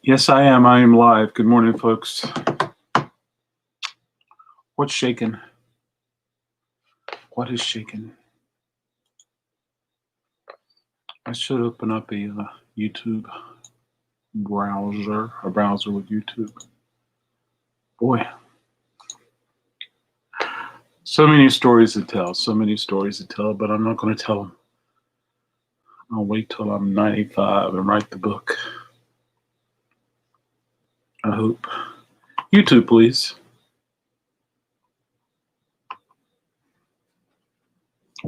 Yes, I am. I am live. Good morning, folks. What's shaking? What is shaking? I should open up a YouTube browser, a browser with YouTube. Boy, so many stories to tell, but I'm not going to tell them. I'll wait till I'm 95 and write the book. I hope. YouTube, please.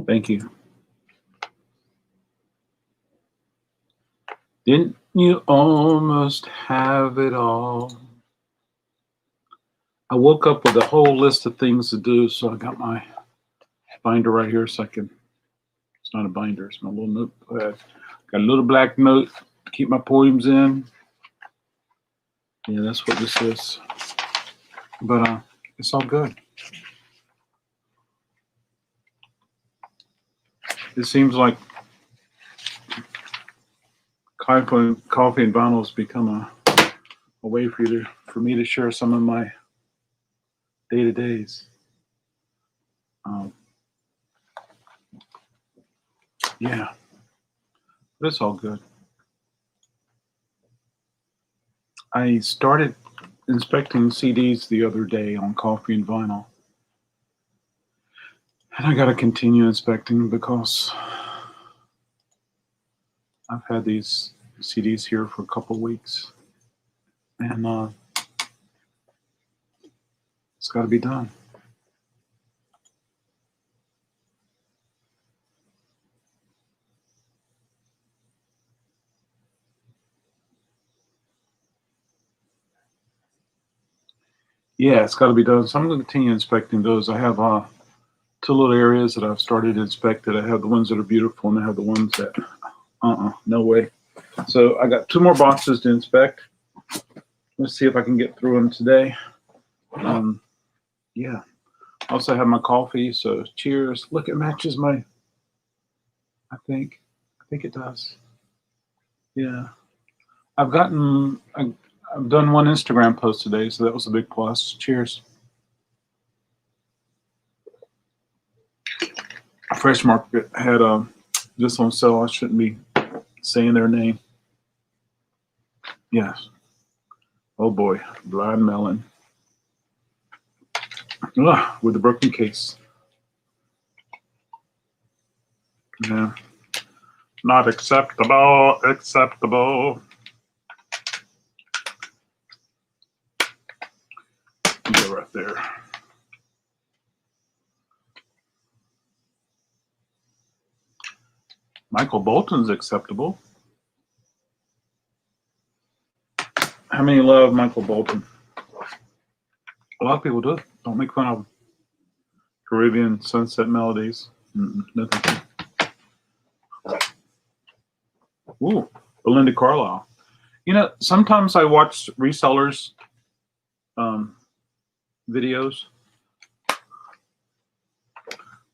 Thank you. Didn't you almost have it all? I woke up with a whole list of things to do, so I got my binder right here so I can. It's not a binder, it's my little notepad. Got a little black note to keep my poems in. Yeah, that's what this is. But it's all good. It seems like coffee and vinyl has become a way for me to share some of my day-to-days. Yeah, but it's all good. I started inspecting CDs the other day on coffee and vinyl. And I got to continue inspecting because I've had these CDs here for a couple weeks. And it's got to be done. Yeah, it's got to be done. So I'm going to continue inspecting those. I have two little areas that I've started to inspect. I have the ones that are beautiful, and I have the ones that, no way. So I got two more boxes to inspect. Let's see if I can get through them today. Yeah. Also have my coffee. So cheers. Look, it matches my. I think it does. Yeah. I've done one Instagram post today, so that was a big plus. Cheers. Fresh Market had this on sale. I shouldn't be saying their name. Yes. Oh boy, blind melon. Ugh, with the broken case. Yeah. Not acceptable. Acceptable. Yeah, right there. Michael Bolton's acceptable. How many love Michael Bolton? A lot of people do. Don't make fun of him. Caribbean Sunset Melodies. Nothing. Ooh, Belinda Carlisle. You know, sometimes I watch resellers videos.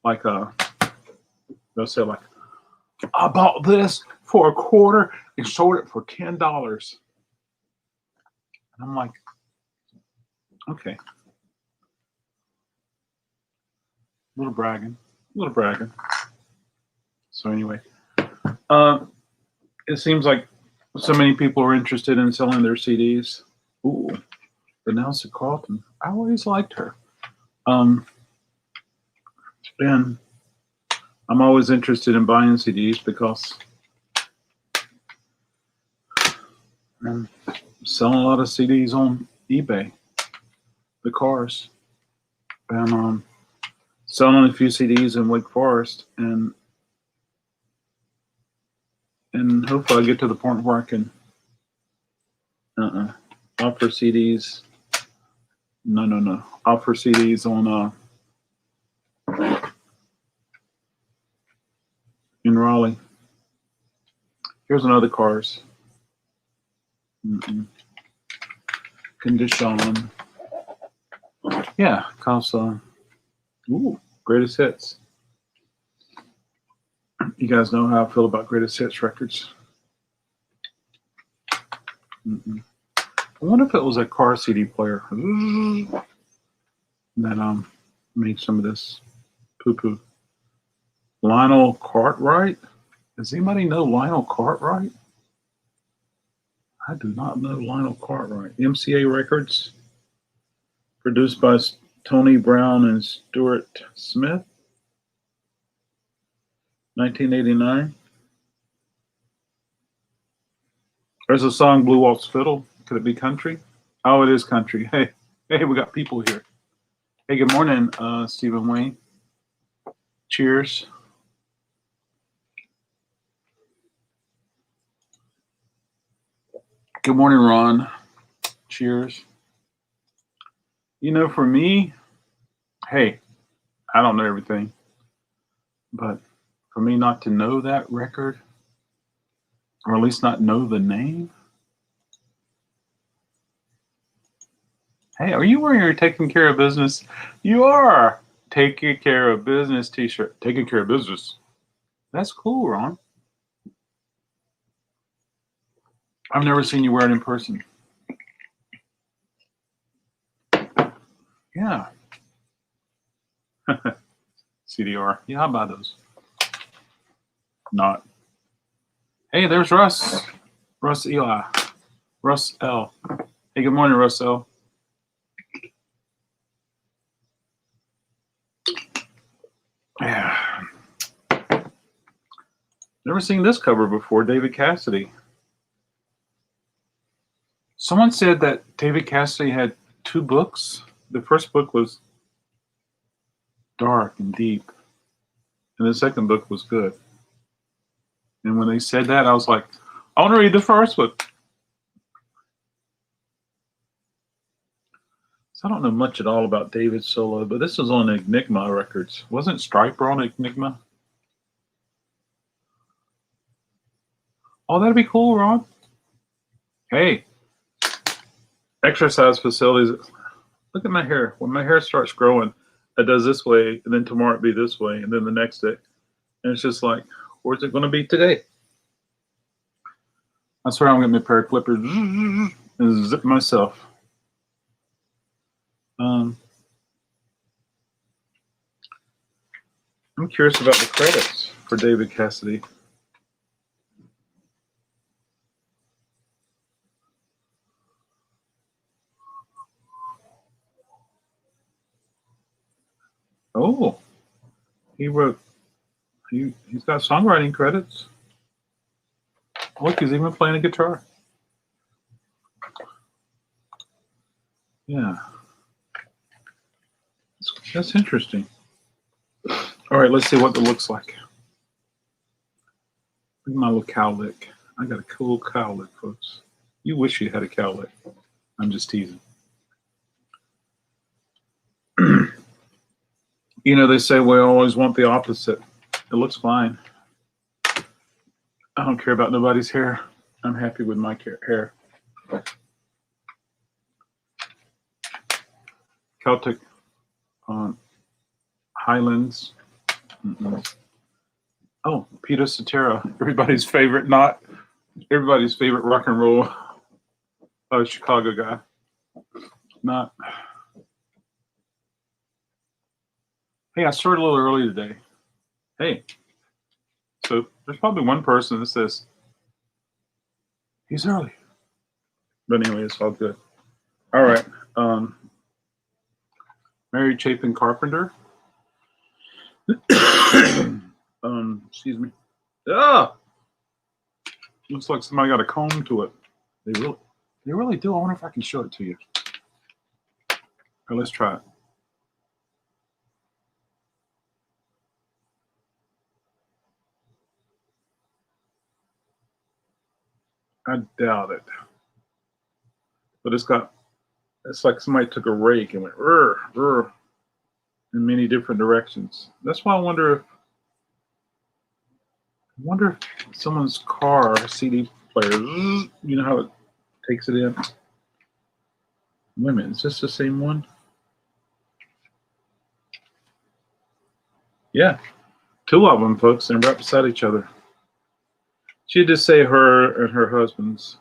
Like they'll say like, I bought this for $25 and sold it for $10. And I'm like, okay. A little bragging. So anyway, it seems like so many people are interested in selling their CDs. Ooh, Vanessa Carlton. I always liked her. And I'm always interested in buying CDs because I'm selling a lot of CDs on eBay, the cars, and selling a few CDs in Wake Forest, and hopefully I get to the point where I can offer CDs. No. Offer CDs on in Raleigh. Here's another cars. Condition. Yeah, cause greatest hits. You guys know how I feel about greatest hits records. I wonder if it was a car CD player that made some of this poo-poo. Lionel Cartwright? Does anybody know Lionel Cartwright? I do not know Lionel Cartwright. MCA Records, produced by Tony Brown and Stuart Smith, 1989. There's a song, Blue Waltz Fiddle. Could it be country? Oh, it is country. Hey, we got people here. Hey, good morning, Stephen Wayne. Cheers. Good morning, Ron. Cheers. You know, for me, hey, I don't know everything, but for me not to know that record, or at least not know the name. Hey, are you wearing your Taking Care of Business? You are. Taking Care of Business t-shirt. Taking Care of Business. That's cool, Ron. I've never seen you wear it in person. Yeah. CDR. Yeah, I'll buy those. Not. Hey, there's Russ. Russ Eli. Russ L. Hey, good morning, Russ L. Yeah. Never seen this cover before, David Cassidy. Someone said that David Cassidy had 2 books. The first book was dark and deep, and the second book was good. And when they said that, I was like, I want to read the first one. So I don't know much at all about David solo, but this was on Enigma Records. Wasn't Striper on Enigma? Oh, that'd be cool, Ron. Hey, exercise facilities. Look at my hair. When my hair starts growing, it does this way, and then tomorrow it be this way, and then the next day. And it's just like, where's it going to be today? I swear I'm going to get me a pair of clippers and zip myself. I'm curious about the credits for David Cassidy. Oh, he wrote. He's got songwriting credits. Look, he's even playing a guitar. Yeah, that's interesting. All right, let's see what it looks like. Look at my little cowlick. I got a cool cowlick, folks. You wish you had a cowlick. I'm just teasing. You know, they say we always want the opposite. It looks fine. I don't care about nobody's hair. I'm happy with my hair. Celtic Highlands. Oh, Peter Cetera, everybody's favorite rock and roll Chicago guy. Not. Hey, I started a little early today. Hey, so there's probably one person that says he's early, but anyway, it's all good. All right, Mary Chapin Carpenter. Excuse me. Ah, looks like somebody got a comb to it. They really do. I wonder if I can show it to you. Or let's try it. I doubt it. But it's like somebody took a rake and went in many different directions. That's why I wonder if someone's car CD player, you know how it takes it in? Wait a minute, is this the same one? Yeah, 2 of them, folks, and right beside each other. She just say her and her husband's.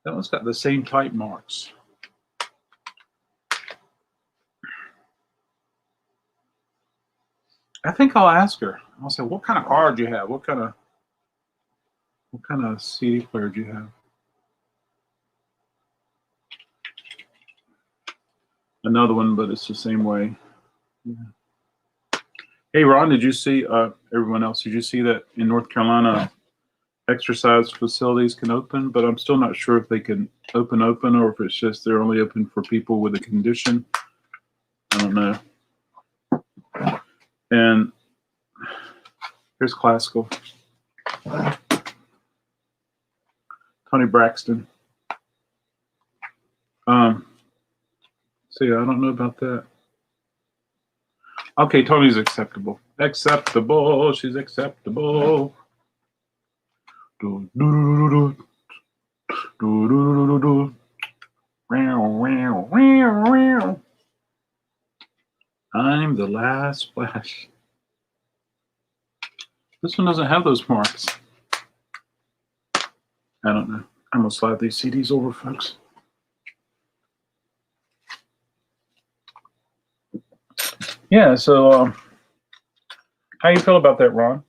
That one's got the same type marks. I think I'll ask her. I'll say, what kind of car do you have? What kind of CD player do you have? Another one, but it's the same way. Yeah. Hey, Ron, did you see, everyone else, did you see that in North Carolina, exercise facilities can open, but I'm still not sure if they can open, or if it's just they're only open for people with a condition. I don't know. And here's classical. Tony Braxton. See, I don't know about that. Okay, Tony's acceptable. Acceptable. She's acceptable. Do, do, do, do, do, do, do, do, do. I'm the last splash. This one doesn't have those marks. I don't know. I'm gonna slide these CDs over, folks. Yeah, so how you feel about that, Ron?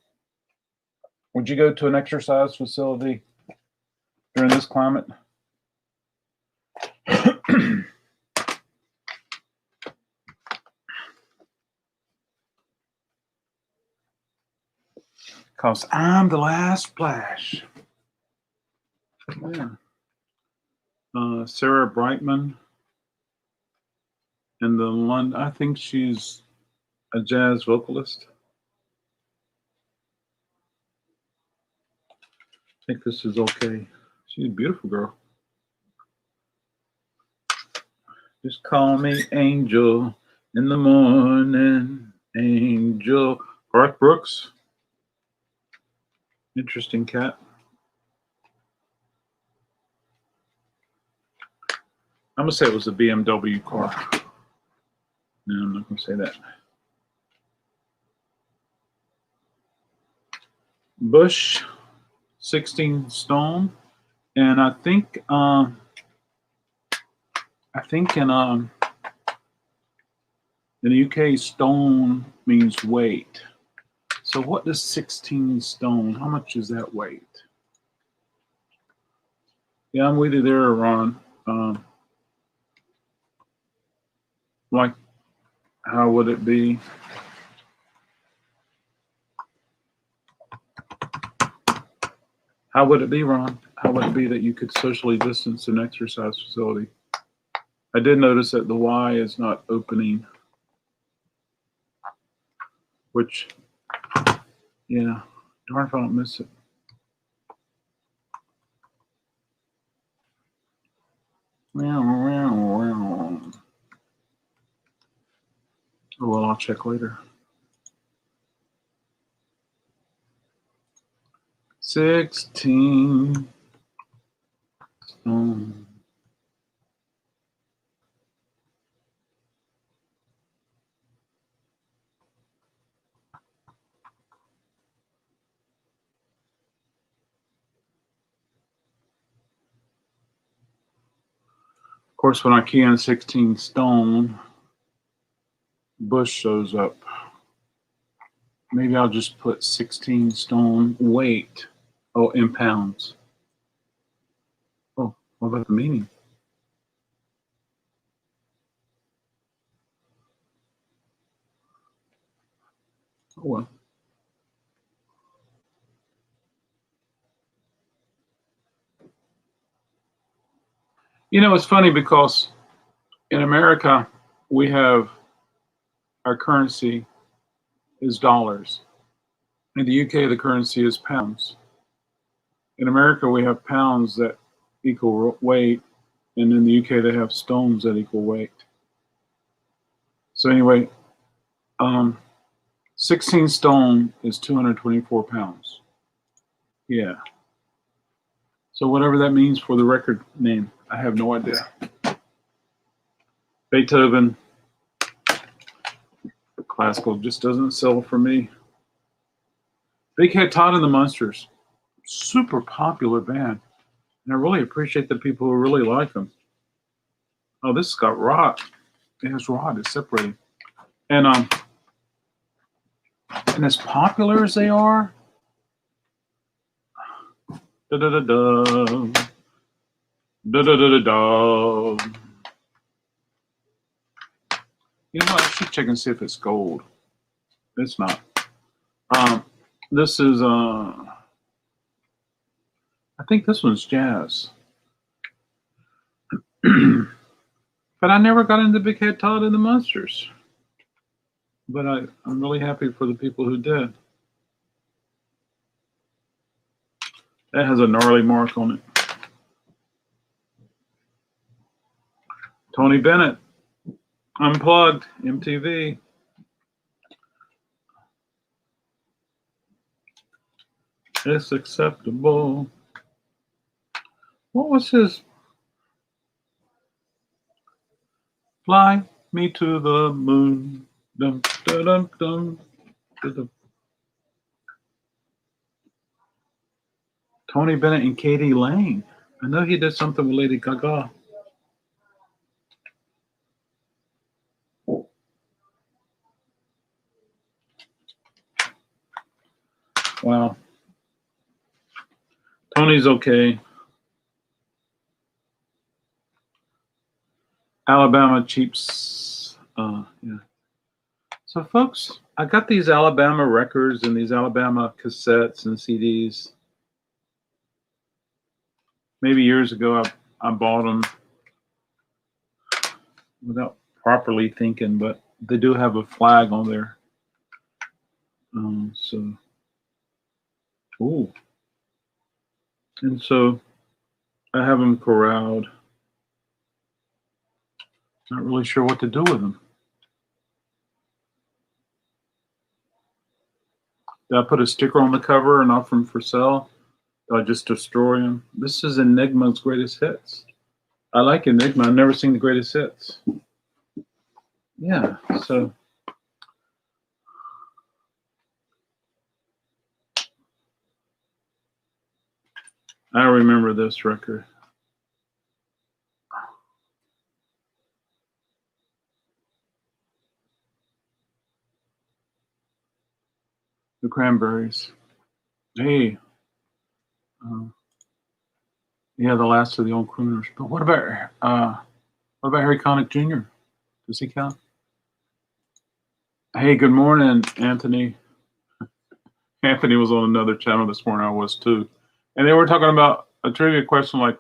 Would you go to an exercise facility during this climate? Because I'm the last splash. Yeah. Sarah Brightman in the London. I think she's a jazz vocalist. I think this is okay. She's a beautiful girl. Just call me Angel in the morning. Angel. Garth Brooks. Interesting cat. I'm going to say it was a BMW car. No, I'm not going to say that. Bush, 16 stone. And I think in the UK, stone means weight. So what does 16 stone, how much is that weight? Yeah, I'm with you there, Ron. Like, how would it be? How would it be, Ron? How would it be that you could socially distance an exercise facility? I did notice that the Y is not opening, which, yeah, darn if I don't miss it. Oh, well, I'll check later. 16 stone. Of course, when I key in 16 stone, Bush shows up. Maybe I'll just put 16 stone weight. Oh, in pounds. Oh, what about the meaning? Oh, well. You know, it's funny because in America, we have our currency is dollars. In the UK, the currency is pounds. In America, we have pounds that equal weight, and in the UK, they have stones that equal weight. So anyway, 16 stone is 224 pounds. Yeah. So whatever that means for the record name, I have no idea. Beethoven, classical just doesn't sell for me. Big Head Todd and the Munsters, super popular band. And I really appreciate the people who really like them. Oh, this has got rot. It has rot. It's separating. And as popular as they are, da da da da da da da da. You know what? I should check and see if it's gold. It's not. This is I think this one's jazz. But I never got into Big Head Todd and the Monsters. But I'm really happy for the people who did. That has a gnarly mark on it. Tony Bennett, Unplugged, MTV. It's acceptable. What was his? Fly me to the moon. Dum, dum, dum, dum, dum. Tony Bennett and Katie Lang. I know he did something with Lady Gaga. Wow. Tony's okay. Alabama Cheaps. Yeah. So, folks, I got these Alabama records and these Alabama cassettes and CDs. Maybe years ago, I bought them without properly thinking, but they do have a flag on there. Ooh. And so I have them corralled. Not really sure what to do with them. Did I put a sticker on the cover and offer them for sale? Did I just destroy them? This is Enigma's Greatest Hits. I like Enigma. I've never seen the Greatest Hits. Yeah, so I remember this record. The Cranberries. Hey. Yeah, the last of the old crooners. But what about Harry Connick Jr.? Does he count? Hey, good morning, Anthony. Anthony was on another channel this morning. I was too, and they were talking about a trivia question like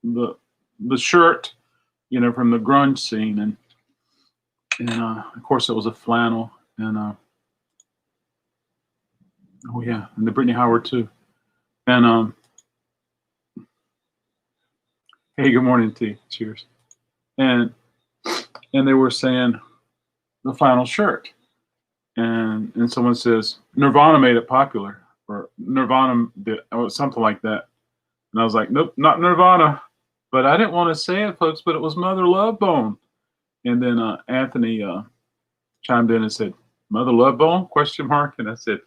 the shirt, you know, from the grunge scene, and of course it was a flannel, and oh yeah, and the Brittany Howard too, and hey, good morning, T. Cheers, and they were saying the flannel shirt. And someone says Nirvana made it popular, or Nirvana did, or something like that. And I was like, nope, not Nirvana. But I didn't want to say it, folks. But it was Mother Love Bone. And then Anthony chimed in and said, "Mother Love Bone?" Question mark. And I said,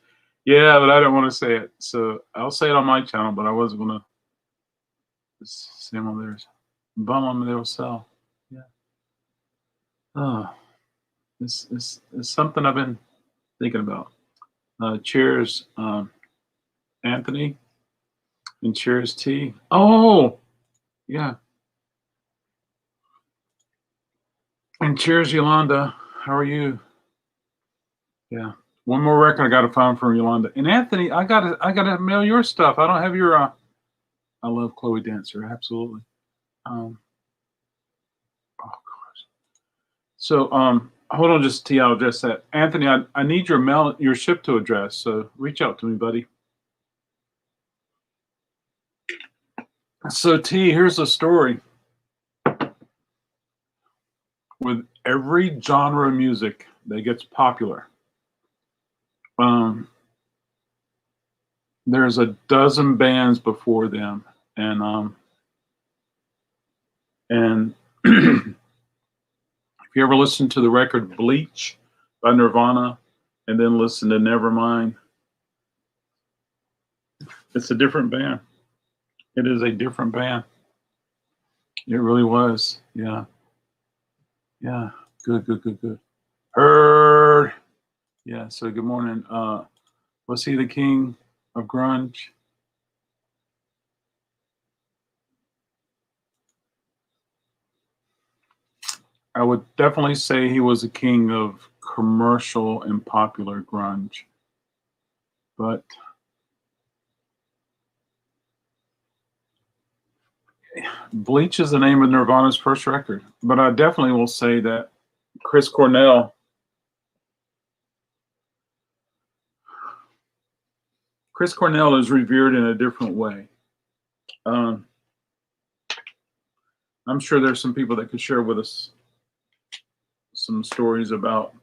"Yeah, but I didn't want to say it. So I'll say it on my channel, but I wasn't gonna say them on theirs. Bum on their cell. Yeah. Oh, it's something I've been thinking about. Cheers, Anthony, and cheers, T. Oh, yeah. And cheers, Yolanda. How are you? Yeah. One more record I got to find from Yolanda. And Anthony, I gotta mail your stuff. I don't have your. I love Chloe Dancer. Absolutely. Oh gosh. So hold on, just T. I'll address that. Anthony, I need your ship to address. So reach out to me, buddy. So T, here's a story. With every genre of music that gets popular, there's a dozen bands before them, and if you ever listen to the record Bleach by Nirvana and then listen to Nevermind, it's a different band. It is a different band. It really was. Yeah. Yeah. Good, good, good, good. Heard. Yeah. So good morning. Was he the king of grunge? I would definitely say he was a king of commercial and popular grunge. But Bleach is the name of Nirvana's first record. But I definitely will say that Chris Cornell is revered in a different way. Um, I'm sure there's some people that could share with us some stories about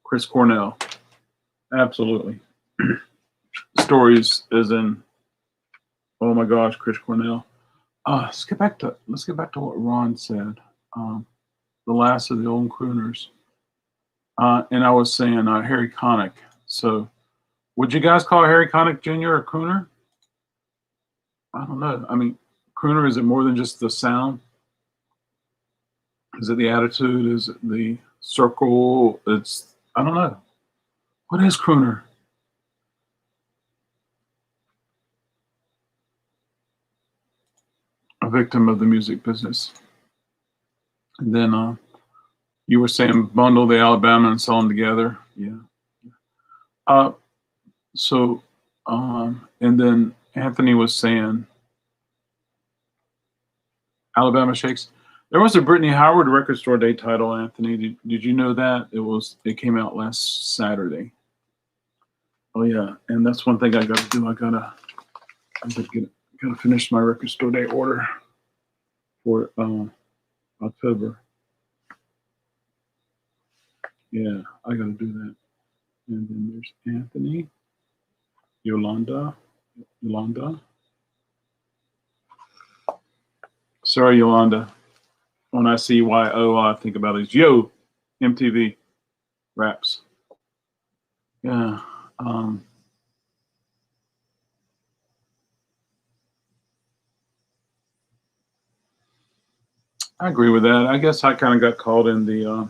Chris Cornell. Absolutely. Stories as in, oh my gosh, Chris Cornell. Let's get back to what Ron said. The last of the old crooners. And I was saying Harry Connick. So would you guys call Harry Connick Jr. a crooner? I don't know. I mean, crooner, is it more than just the sound? Is it the attitude? Is it the circle? I don't know. What is crooner? A victim of the music business. And then you were saying bundle the Alabama and sell them together. Yeah. And then Anthony was saying Alabama Shakes. There was a Brittany Howard Record Store Day title, Anthony. Did you know that? It came out last Saturday. Oh yeah, and that's one thing I got to do. I gotta finish my Record Store Day order for October. Yeah, I gotta do that. And then there's Anthony, Yolanda. Sorry, Yolanda. When I see YO, all I think about is Yo, MTV Raps. Yeah. I agree with that. I guess I kind of got caught in the.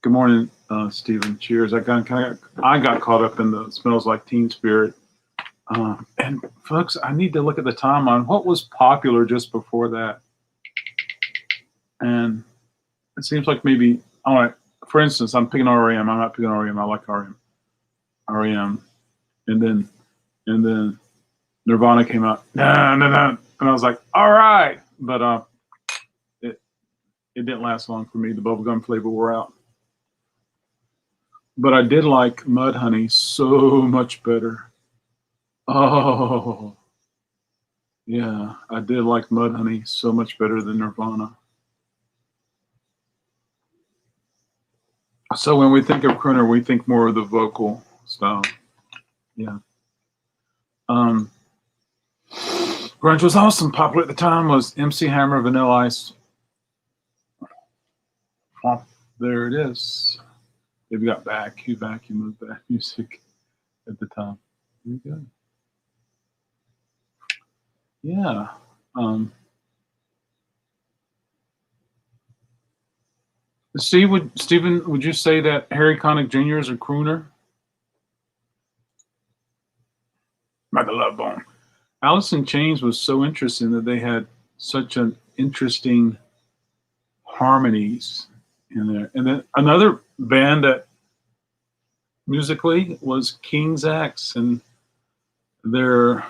Good morning, Stephen. Cheers. I got caught up in the Smells Like Teen Spirit. And folks, I need to look at the timeline. What was popular just before that? And it seems like maybe, all right, for instance, I'm picking REM. I'm not picking REM. I like REM. And then Nirvana came out. Nah. And I was like, all right. But it didn't last long for me. The bubblegum flavor wore out. But I did like Mudhoney so much better. Oh, yeah. I did like Mudhoney so much better than Nirvana. So when we think of crooner, we think more of the vocal style. Yeah. Grunge was awesome. Popular at the time was MC Hammer, Vanilla Ice. Oh, there it is. They've got vacuum of back music at the time. Very good. Yeah. Stephen, would you say that Harry Connick Jr. is a crooner? Like a love bone. Alice in Chains was so interesting that they had such an interesting harmonies in there. And then another band that musically was King's X, and their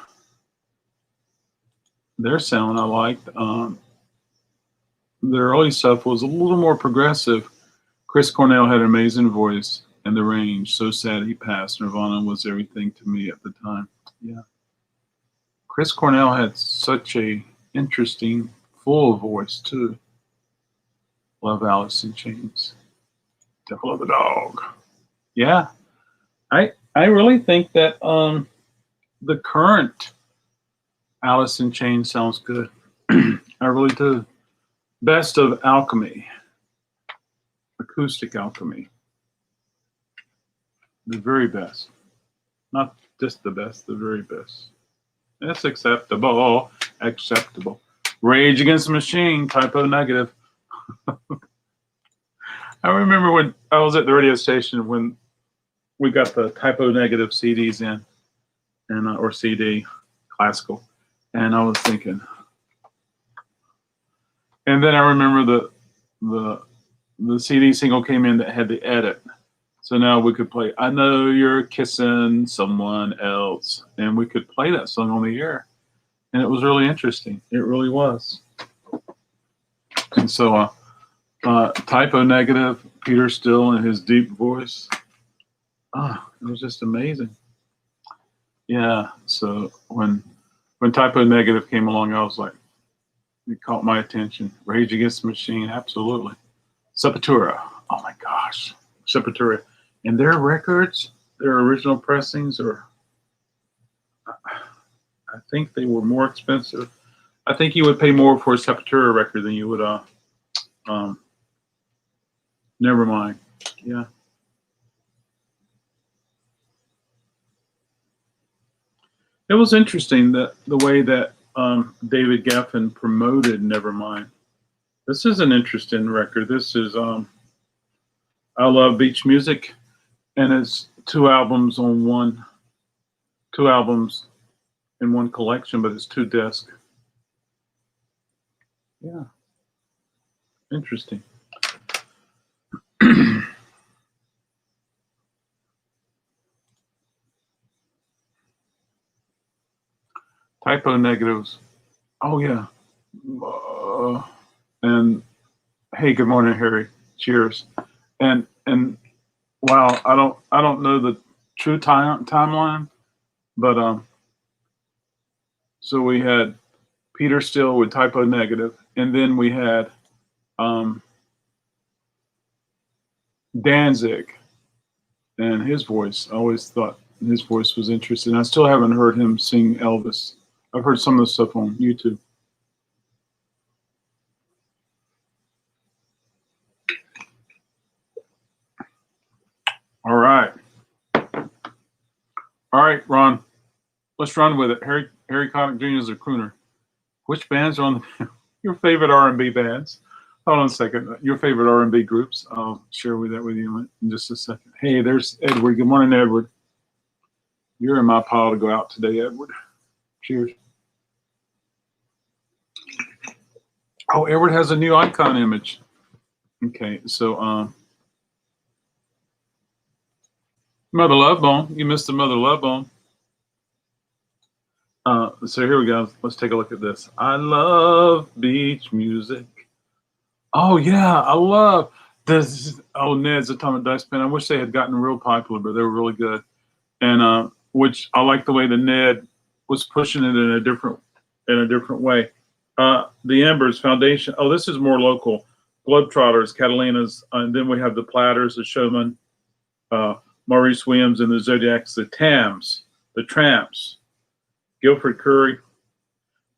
sound I liked. Their early stuff was a little more progressive. Chris Cornell had an amazing voice and the range. So sad he passed. Nirvana was everything to me at the time. Yeah. Chris Cornell had such a interesting, full voice too. Love Alice in Chains. Devil of the Dog. Yeah. I really think that the current Alice in Chains sounds good. I really do. Best of Alchemy. Acoustic Alchemy. The very best. Not Just the best, the very best. That's acceptable. Acceptable. Rage Against the Machine, Typo Negative. I remember when I was at the radio station when we got the Typo Negative CDs in, and or CD, classical, and I was thinking, and then I remember the CD single came in that had the edit, so now we could play "I Know You're Kissing Someone Else," and we could play that song on the air, and it was really interesting. It really was. And so, Typo Negative, Peter Still and his deep voice. It was just amazing. Yeah. So when Typo Negative came along, I was like, it caught my attention. Rage Against the Machine, absolutely. Sepultura. Oh my gosh, Sepultura. And their records, their original pressings, I think they were more expensive. I think you would pay more for a Sepultura record than you would never mind. Yeah. It was interesting that the way that David Geffen promoted Nevermind. This is an interesting record. This is I Love Beach Music, and it's two albums in one collection, but it's two discs. Yeah. Interesting. Typo Negatives. Oh yeah. And hey, good morning, Harry. Cheers. And wow, I don't know the true timeline, but so we had Peter Still with Typo Negative, and then we had Danzig and his voice. I always thought his voice was interesting. I still haven't heard him sing Elvis. I've heard some of the stuff on YouTube. All right, Ron. Let's run with it. Harry Connick Jr. is a crooner. Which bands are on your favorite R&B bands? Hold on a second. Your favorite R&B groups. I'll share that with you in just a second. Hey, there's Edward. Good morning, Edward. You're in my pile to go out today, Edward. Cheers. Oh, Edward has a new icon image. Okay, so Mother Love Bone. You missed the Mother Love Bone. So here we go. Let's take a look at this. I love beach music. Oh yeah, I love this. Oh, Ned's Atomic Dice Pen. I wish they had gotten real popular, but they were really good. And which I like the way the Ned was pushing it in a different way. The Embers Foundation. Oh, this is more local. Globetrotters, Catalina's, and then we have the Platters, the Showman, Maurice Williams and the Zodiacs, the Tams, the Tramps, Guilford Curry,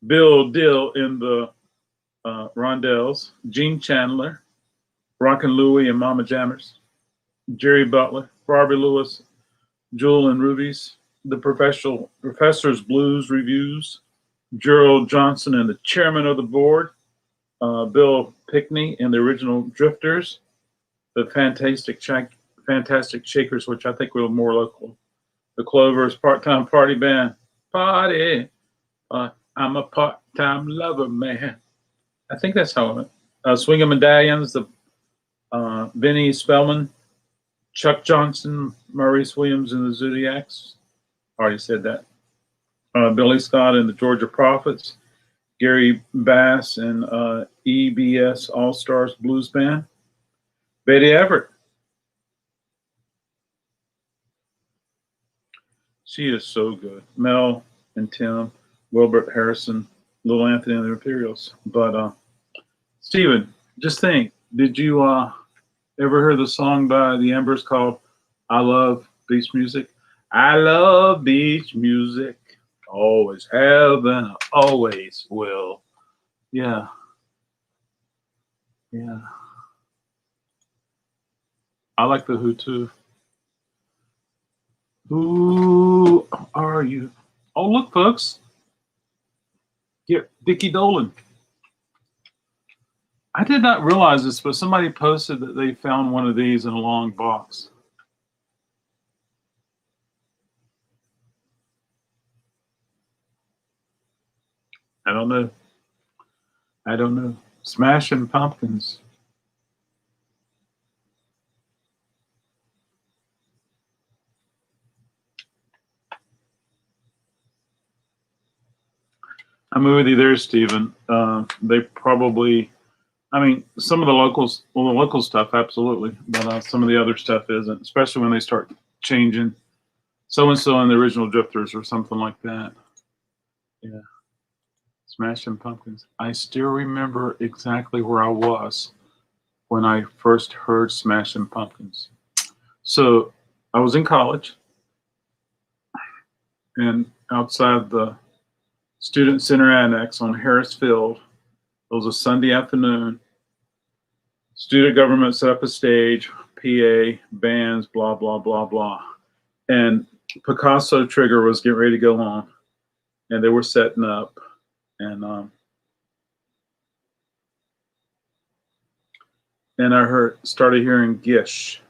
Bill Dill in the Rondells, Gene Chandler, Rockin' Louie and Mama Jammers, Jerry Butler, Barbie Lewis, Jewel and Rubies, the Professor's Blues Reviews, Gerald Johnson and the chairman of the board, Bill Pickney and the original Drifters, the Fantastic Shakers, which I think were more local, the Clovers, Part-Time Party Band, Party, I'm a part-time lover, man. I think that's how it went. Swingin' Medallions, the Benny Spellman, Chuck Johnson, Maurice Williams and the Zodiacs. Already said that. Billy Scott and the Georgia Prophets, Gary Bass and EBS All Stars Blues Band, Betty Everett. She is so good. Mel and Tim, Wilbert Harrison, Little Anthony and the Imperials. But Stephen, just think, did you ever hear the song by the Embers called I Love Beach Music? I love beach music. Always have and always will. Yeah. Yeah. I like the Who too. Who are you? Oh, look, folks. Get Dickie Dolan. I did not realize this, but somebody posted that they found one of these in a long box. I don't know. I don't know. Smashing Pumpkins. I'm with you there, Stephen. They probably, I mean, some of the locals, well, the local stuff, absolutely, but some of the other stuff isn't, especially when they start changing so-and-so in the original Drifters or something like that. Yeah. Smashing Pumpkins. I still remember exactly where I was when I first heard Smashing Pumpkins. So I was in college, and outside the Student Center Annex on Harris Field, it was a Sunday afternoon. Student government set up a stage, PA, bands, blah, blah, blah, blah. And Picasso Trigger was getting ready to go on, and they were setting up. And I started hearing Gish.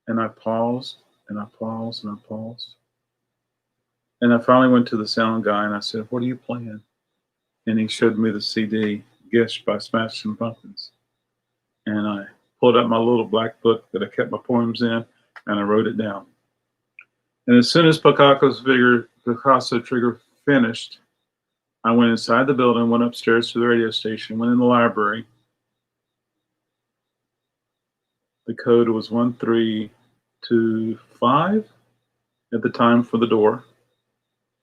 And I paused, and I paused, and I paused. And I finally went to the sound guy, and I said, "What are you playing?" And he showed me the CD, Gish by Smashing Pumpkins. And I pulled out my little black book that I kept my poems in, and I wrote it down. And as soon as Picasso Trigger finished, I went inside the building, went upstairs to the radio station, went in the library. The code was 1325 at the time for the door.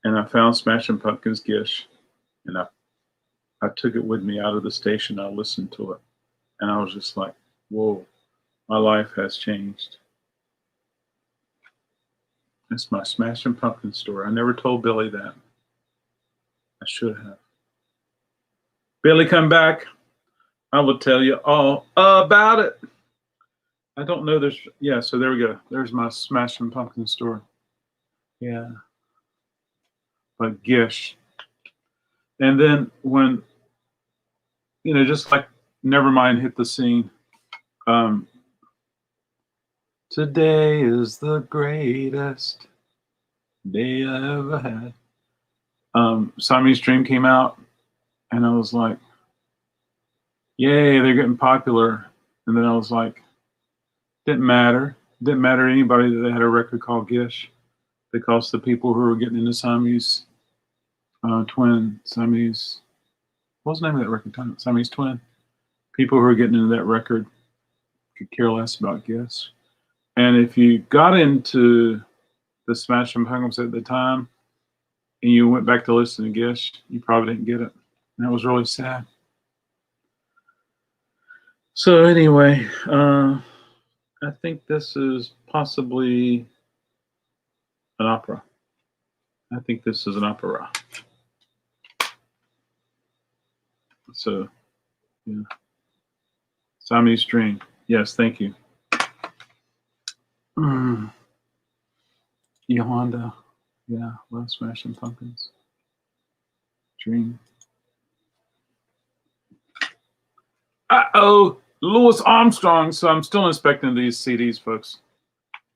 And I found Smashing Pumpkins Gish. And I took it with me out of the station. I listened to it. And I was just like, whoa, my life has changed. That's my Smashing Pumpkins story. I never told Billy that. I should have. Billy, come back. I will tell you all about it. I don't know this. Yeah, so there we go. There's my Smashing Pumpkins story. Yeah. But Gish. And then when, just like Nevermind hit the scene, today is the greatest day I ever had. Siamese Dream came out, and I was like, yay, they're getting popular. And then I was like, didn't matter. Didn't matter to anybody that they had a record called Gish, because the people who were getting into Siamese Twin, Siamese, what was the name of that record? Siamese Twin. People who were getting into that record could care less about Gish. And if you got into the Smashing Pumpkins at the time and you went back to listen to Gish, you probably didn't get it. And that was really sad. So anyway, I think this is possibly an opera. I think this is an opera. So, yeah. Siamese Dream. Yes, thank you. Yolanda. Yeah, love Smashing Pumpkins. Dream. Uh-oh, Louis Armstrong. So I'm still inspecting these CDs, folks.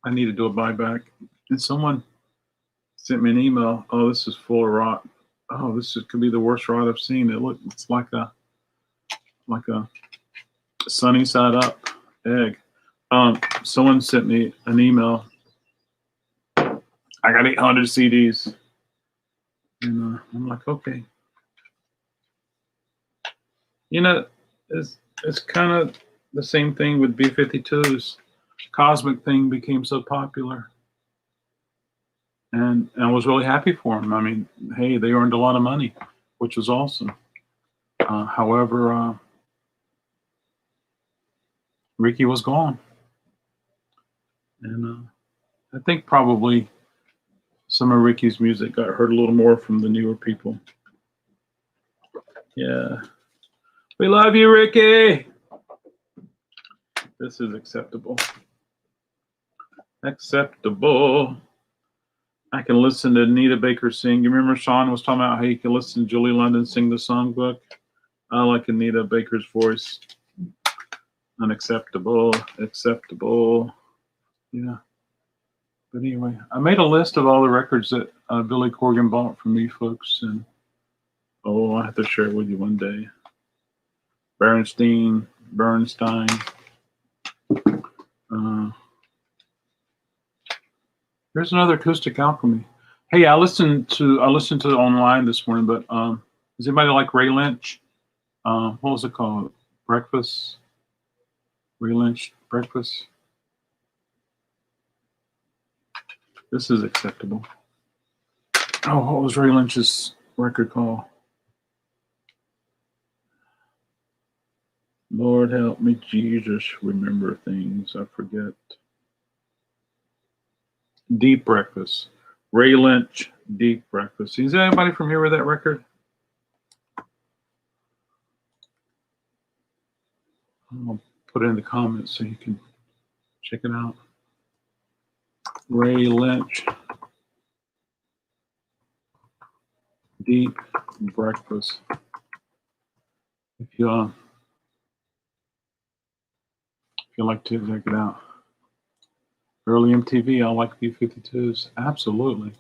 I need to do a buyback. And someone sent me an email. Oh, this is full of rot. Oh, could be the worst rot I've seen. It's like a sunny side up egg. Someone sent me an email. I got 800 CDs. And I'm like, okay. It's kind of the same thing with B-52s. Cosmic thing became so popular. And I was really happy for them. I mean, hey, they earned a lot of money, which was awesome. However, Ricky was gone. And I think probably some of Ricky's music got heard a little more from the newer people. Yeah. We love you, Ricky. This is acceptable. Acceptable. I can listen to Anita Baker sing. You remember Sean was talking about how you can listen to Julie London sing the songbook? I like Anita Baker's voice. Unacceptable. Acceptable. Yeah. But anyway, I made a list of all the records that Billy Corgan bought from me, folks. And oh, I have to share it with you one day. Bernstein. Here's another Acoustic Alchemy. Hey, I listened to it online this morning, but does anybody like Ray Lynch? What was it called? Breakfast? Ray Lynch Breakfast? This is acceptable. Oh, what was Ray Lynch's record called? Lord help me, Jesus, remember things I forget. Deep Breakfast. Ray Lynch, Deep Breakfast. Is anybody from here with that record? I'll put it in the comments so you can check it out. Ray Lynch, Deep Breakfast. If you like to check it out. Early MTV, I like B-52s. Absolutely.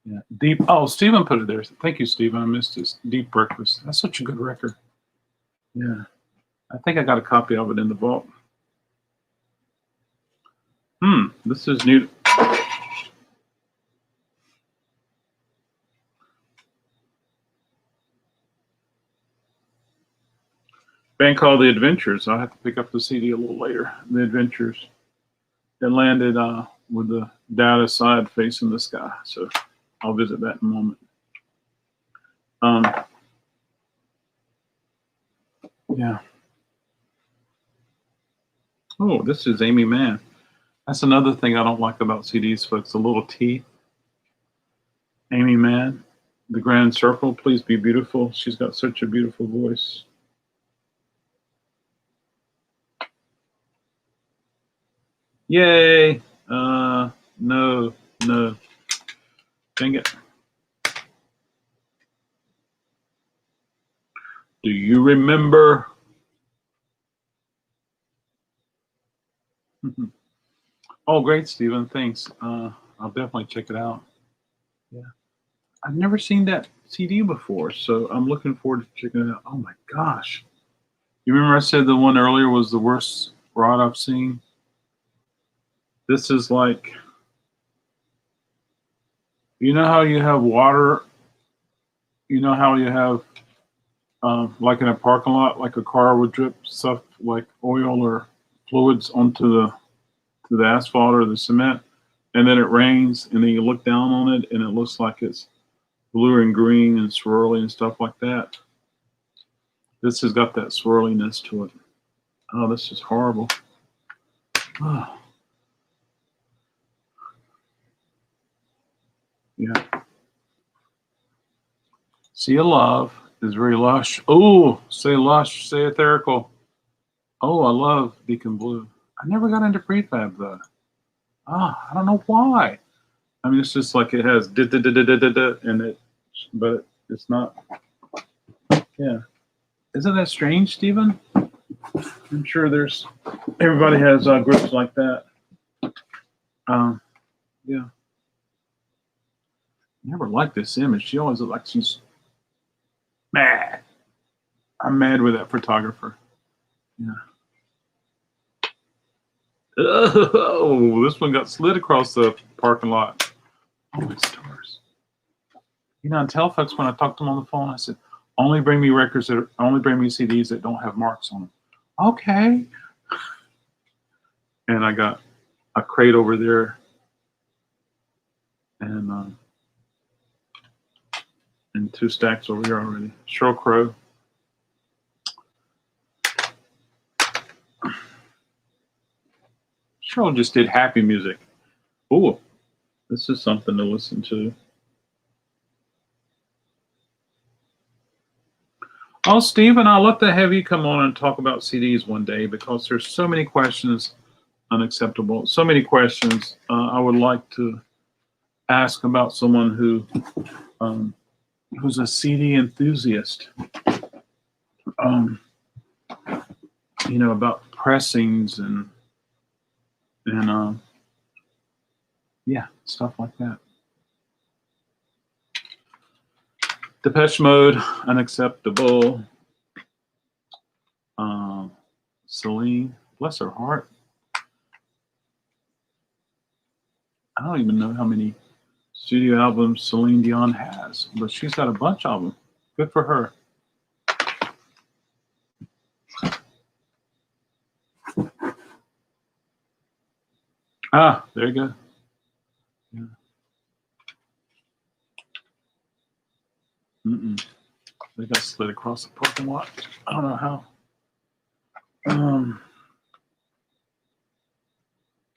Yeah. Deep. Oh, Stephen put it there. Thank you, Stephen. I missed this. Deep Breakfast. That's such a good record. Yeah. I think I got a copy of it in the vault. This is new. Band called The Adventures. I'll have to pick up the CD a little later. The Adventures. It landed with the data side facing the sky. So I'll visit that in a moment. Yeah. Oh, this is Amy Mann. That's another thing I don't like about CDs, folks. The little T. Amy Mann, The Grand Circle, Please Be Beautiful. She's got such a beautiful voice. Yay. No. Dang it. Do you remember? Oh, great, Stephen. Thanks. I'll definitely check it out. Yeah. I've never seen that CD before, so I'm looking forward to checking it out. Oh my gosh. You remember I said the one earlier was the worst rod I've seen? This is like, you know how you have water, you know how you have, like in a parking lot, like a car would drip stuff like oil or fluids onto the asphalt or the cement, and then it rains, and then you look down on it, and it looks like it's blue and green and swirly and stuff like that. This has got that swirliness to it. Oh, this is horrible. Oh. Yeah. Sea of Love is very lush. Oh, say lush, say etherical. Oh, I love Deacon Blue. I never got into prefab though. I don't know why. I mean, it's just like it has and it, but it's not. Yeah. Isn't that strange, Stephen? I'm sure everybody has groups like that. Yeah. Never liked this image. She always looks like she's mad. I'm mad with that photographer. Yeah. Oh, this one got slid across the parking lot. Oh, my stars. You know, I tell folks when I talk to them on the phone, I said, only bring me CDs that don't have marks on them. Okay. And I got a crate over there and 2 stacks over here already. Sheryl Crow. Cheryl just did happy music. Oh, this is something to listen to. Oh, Stephen, I'd love to have you come on and talk about CDs one day because there's so many questions unacceptable. So many questions. I would like to ask about someone who's a CD enthusiast. You know, about pressings and yeah, stuff like that. Depeche Mode, unacceptable. Celine, bless her heart. I don't even know how many studio albums Celine Dion has, but she's got a bunch of them. Good for her. Ah, there you go. Yeah. They got slid across the parking lot. I don't know how.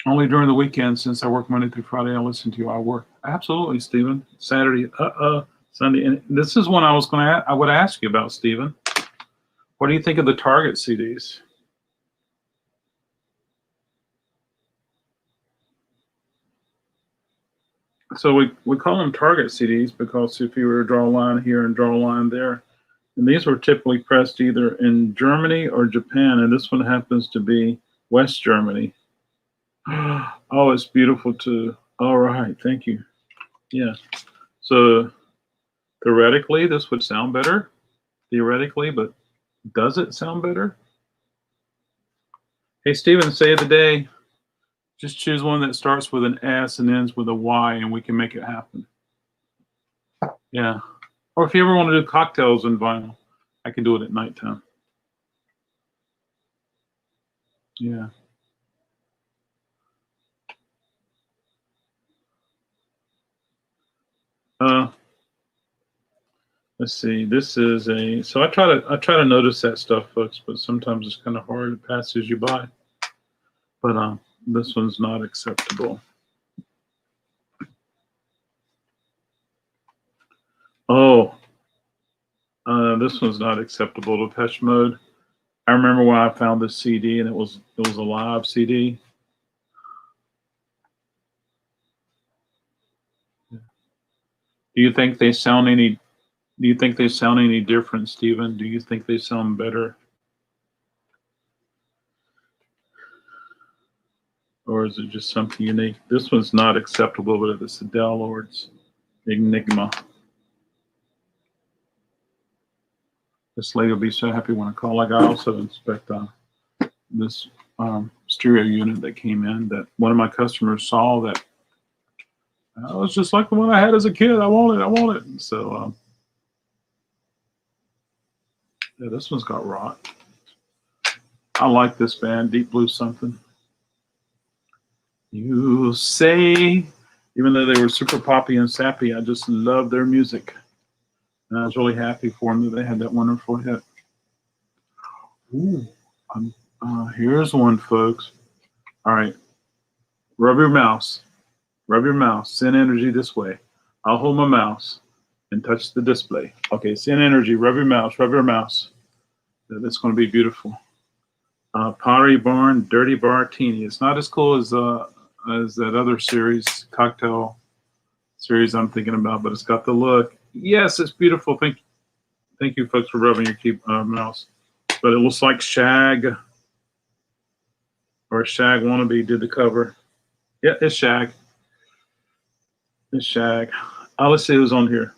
Only during the weekend, since I work Monday through Friday, I listen to you. I work. Absolutely, Stephen. Saturday, Sunday. And this is one I would ask you about, Stephen. What do you think of the Target CDs? So we call them Target CDs because if you were to draw a line here and draw a line there, and these were typically pressed either in Germany or Japan, and this one happens to be West Germany. Oh, it's beautiful too. All right, thank you. Yeah. So theoretically, this would sound better. Theoretically, but does it sound better? Hey, Stephen, say of the day. Just choose one that starts with an S and ends with a Y, and we can make it happen. Yeah. Or if you ever want to do cocktails in vinyl, I can do it at nighttime. Yeah. Let's see. This is a. So I try to notice that stuff, folks, but sometimes it's kind of hard. It passes you by. But this one's not acceptable. Oh, this one's not acceptable. Depeche Mode. I remember when I found this CD, and it was a live CD. Do you think they sound any? Do you think they sound any different, Stephen? Do you think they sound better, or is it just something unique? This one's not acceptable, but it's the Dell Lords Enigma. This lady will be so happy when I call. Like I also inspect this stereo unit that came in that one of my customers saw that was just like the one I had as a kid. I want it. And so yeah, this one's got rock. I like this band, Deep Blue something. You say, even though they were super poppy and sappy, I just love their music. And I was really happy for them that they had that wonderful hit. Ooh, here's one, folks. All right, rub your mouse. Rub your mouse. Send energy this way. I'll hold my mouse and touch the display. Okay, send energy. Rub your mouse. Rub your mouse. That's going to be beautiful. Pottery Barn Dirty Bartini. It's not as cool as that other series, cocktail series I'm thinking about, but it's got the look. Yes, it's beautiful. Thank you, folks, for rubbing your mouse. But it looks like Shag or Shag Wannabe did the cover. Yeah, it's Shag. It's Shag. Let's see who's on here.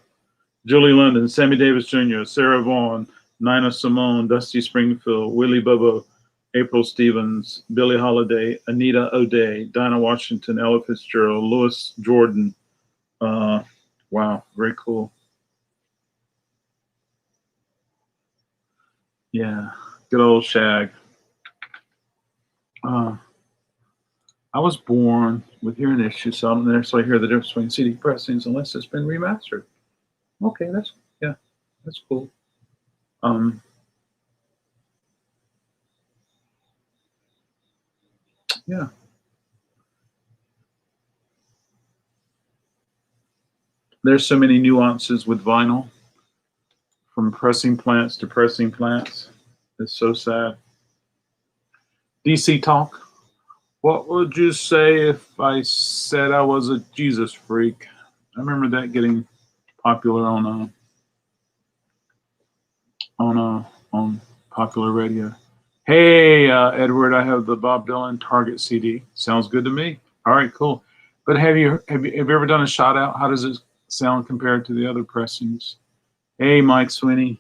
Julie London, Sammy Davis Jr., Sarah Vaughan, Nina Simone, Dusty Springfield, Willie Bobo, April Stevens, Billie Holiday, Anita O'Day, Dinah Washington, Ella Fitzgerald, Louis Jordan. Wow, very cool. Yeah, good old Shag. I was born with hearing issues, so I don't necessarily hear the difference between CD pressings unless it's been remastered. Okay, that's cool. Yeah. There's so many nuances with vinyl, from pressing plants to pressing plants. It's so sad. DC Talk. What would you say if I said I was a Jesus freak? I remember that getting popular on popular radio. Hey, Edward, I have the Bob Dylan Target CD. Sounds good to me. All right, cool. But have you ever done a shout out? How does it sound compared to the other pressings? Hey, Mike Sweeney.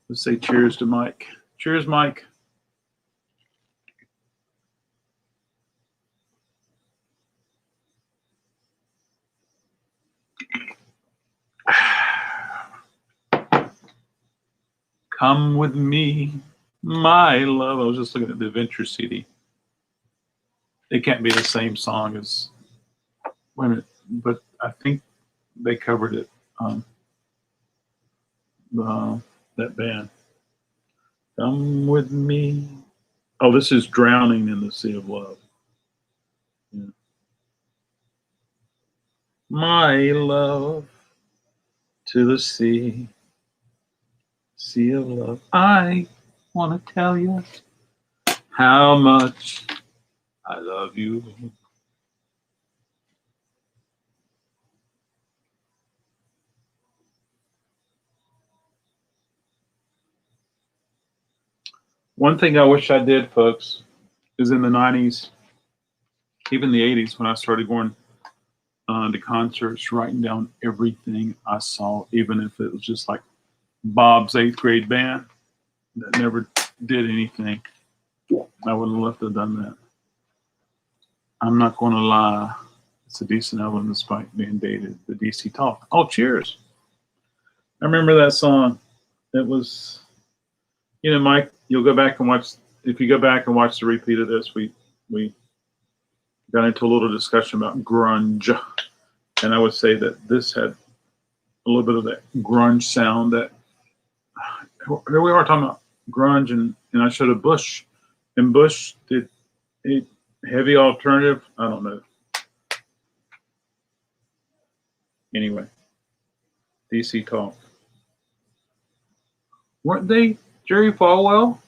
Let's say cheers to Mike. Cheers, Mike. Come with me, my love. I was just looking at the Adventure CD. It can't be the same song as, wait a minute, but I think they covered it. That band. Come with me. Oh, this is Drowning in the Sea of Love. Yeah. My love to the sea of love. I want to tell you how much I love you. One thing I wish I did, folks, is in the 90s, even the 80s, when I started going to concerts, writing down everything I saw, even if it was just like Bob's 8th grade band that never did anything. I would have loved to have done that. I'm not going to lie. It's a decent album despite being dated. The DC Talk. Oh, cheers. I remember that song. It was, Mike, you'll go back and watch. If you go back and watch the repeat of this, we got into a little discussion about grunge. And I would say that this had a little bit of that grunge sound that, here we are talking about grunge, and I showed a Bush. And Bush did a heavy alternative. I don't know. Anyway, DC Talk. Weren't they Jerry Falwell?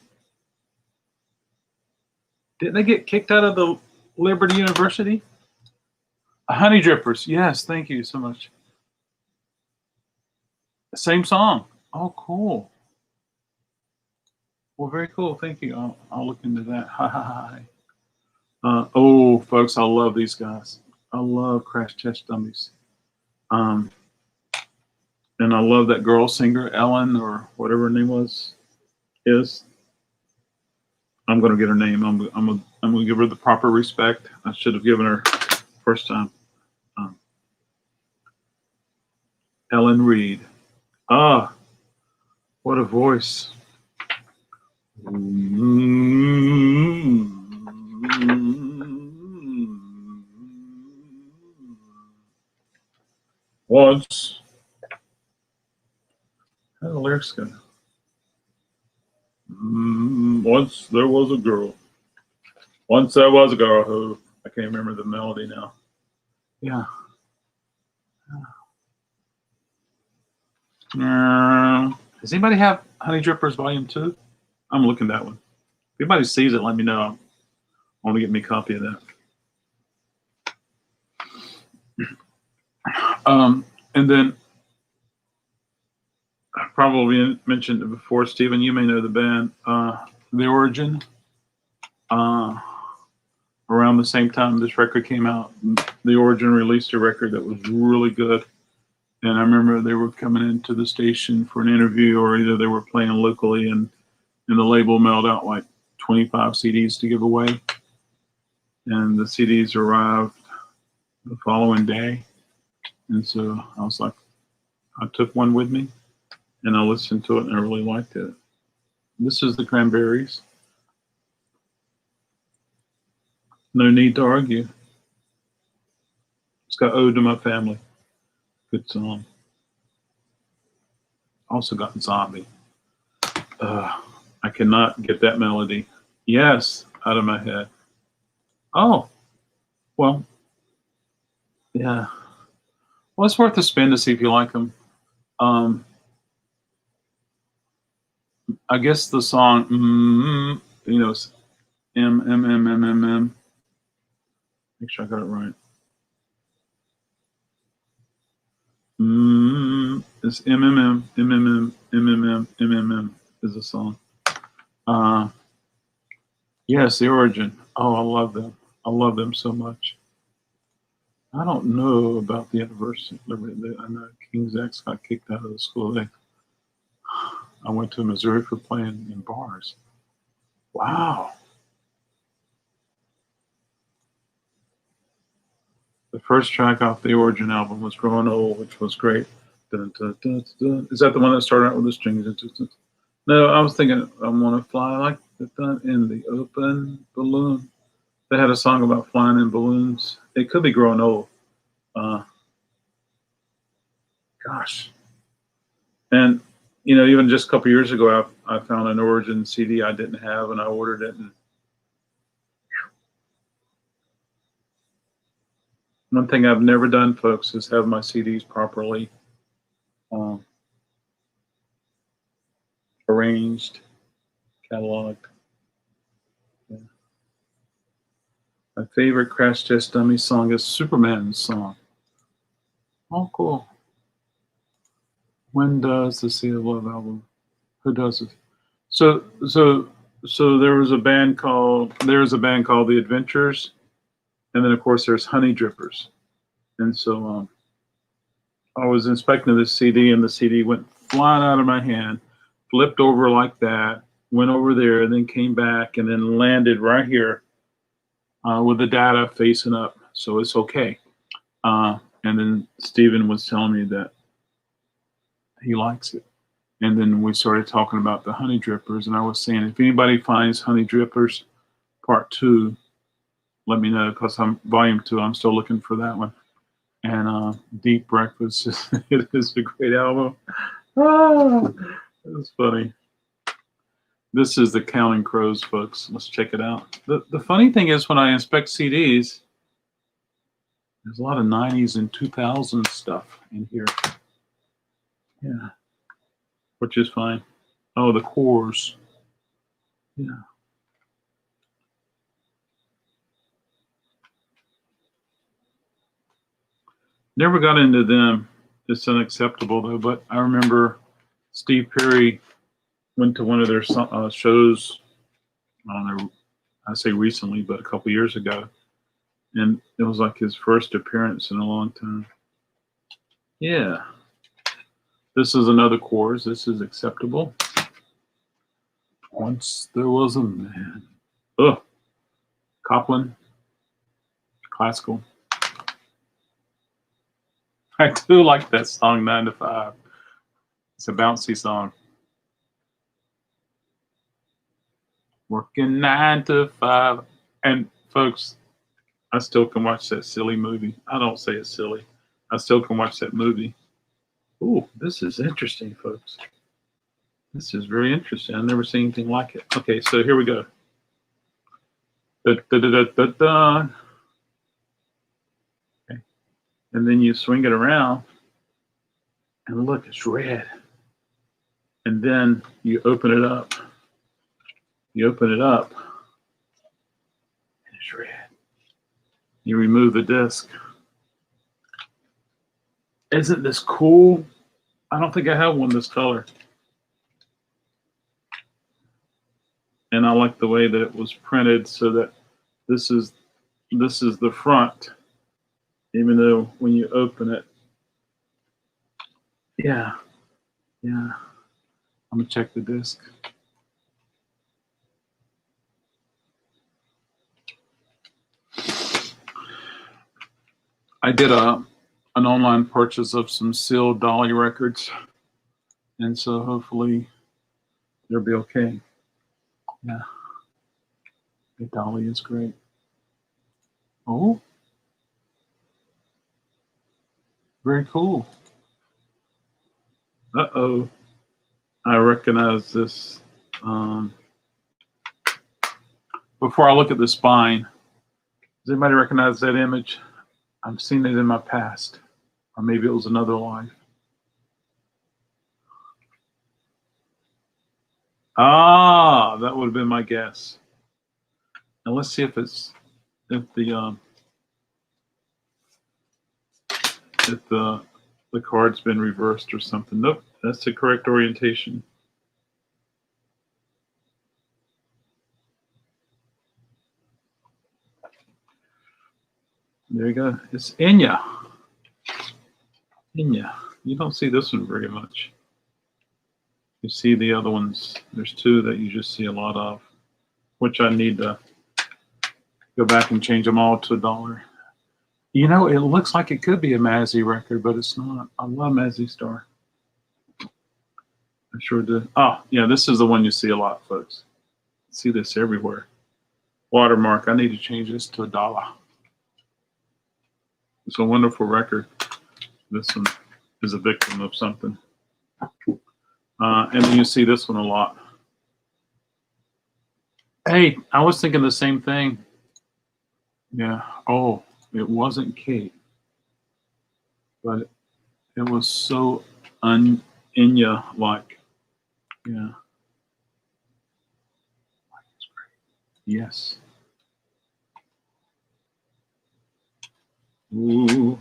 Didn't they get kicked out of the Liberty University? Honey Drippers. Yes, thank you so much. Same song. Oh, cool. Well, very cool. Thank you. I'll look into that. Hi. Oh, folks, I love these guys. I love Crash Test Dummies. And I love that girl singer, Ellen, or whatever her name is. I'm going to get her name. I'm going to give her the proper respect. I should have given her first time. Ellen Reed. Ah, what a voice. Once. How do the lyrics go? Once there was a girl. Once there was a girl who, I can't remember the melody now. Yeah. Does anybody have Honey Drippers Volume 2? I'm looking at that one. If anybody sees it, let me know. I want to get me a copy of that. And then I probably mentioned it before, Stephen, you may know the band, The Origin. Around the same time this record came out, The Origin released a record that was really good. And I remember they were coming into the station for an interview, or either they were playing locally, and the label mailed out like 25 CDs to give away. And the CDs arrived the following day. And so I was like, I took one with me and I listened to it and I really liked it. This is the Cranberries. No Need to Argue. It's got Ode to My Family. Good song. Also got Zombie. I cannot get that melody. Yes, out of my head. Oh, well, yeah. Well, it's worth a spin to see if you like them. I guess the song, M. Make sure I got it right. It's MMM is the song. Yes, The Origin. Oh, I love them. I love them so much. I don't know about the anniversary. I know King's X got kicked out of the school. I went to Missouri for playing in bars. Wow. The first track off the Origin album was Growing Old, which was great. Dun, dun, dun, dun. Is that the one that started out with the strings? No, I was thinking I Want to Fly Like the Dun in the Open Balloon. They had a song about flying in balloons. It could be Growing Old. Gosh. And, even just a couple years ago, I found an Origin CD I didn't have, and I ordered it. And one thing I've never done, folks, is have my CDs properly arranged, cataloged. Yeah. My favorite Crash Test Dummy song is Superman's song. Oh, cool. When does the Sea of Love album? Who does it? So there's a band called The Adventures, and then of course there's Honey Drippers. And so I was inspecting this CD, and the CD went flying out of my hand, flipped over like that, went over there, and then came back, and then landed right here with the data facing up. So it's okay. And then Steven was telling me that he likes it. And then we started talking about the Honey Drippers, and I was saying, if anybody finds Honey Drippers Part 2, let me know, because I'm Volume 2. I'm still looking for that one. And Deep Breakfast, it is a great album. Oh, it's funny. This is the Counting Crows, folks. Let's check it out. The funny thing is, when I inspect CDs, there's a lot of 90s and 2000s stuff in here. Yeah. Which is fine. Oh, the cores. Yeah. Never got into them. It's unacceptable, though. But I remember Steve Perry went to one of their shows, I don't know, I say recently, but a couple years ago. And it was like his first appearance in a long time. Yeah. This is another chorus. This is acceptable. Once there was a man. Oh, Copland. Classical. I do like that song, 9 to 5. It's a bouncy song. Working 9 to 5. And folks, I still can watch that silly movie. I don't say it's silly. I still can watch that movie. Ooh, this is interesting, folks. This is very interesting. I've never seen anything like it. Okay, so here we go. Da, da, da, da, da, da. Okay. And then you swing it around, and look, it's red. And then you open it up. You open it up, and it's red. You remove the disc. Isn't this cool? I don't think I have one this color. And I like the way that it was printed, so that this is the front, even though when you open it, yeah. I'm gonna check the disc. I did an online purchase of some sealed Dolly records, and so hopefully they'll be okay. Yeah, the Dolly is great. Oh, very cool. Uh-oh, I recognize this. Before I look at the spine, does anybody recognize that image? I've seen it in my past, or maybe it was another life. That would have been my guess. Now let's see if the if the card's been reversed or something. Nope, that's the correct orientation. There you go. It's Enya. Enya. You don't see this one very much. You see the other ones. There's two that you just see a lot of, which I need to go back and change them all to $1. You know, it looks like it could be a Mazzy record, but it's not. I love Mazzy Star. I sure do. Oh, yeah, this is the one you see a lot, folks. See this everywhere. Watermark. I need to change this to $1. It's a wonderful record. This one is a victim of something. And then you see this one a lot. Hey, I was thinking the same thing. Yeah. Oh, it wasn't Kate, but it was so Enya-like. Yeah. Yes. Ooh.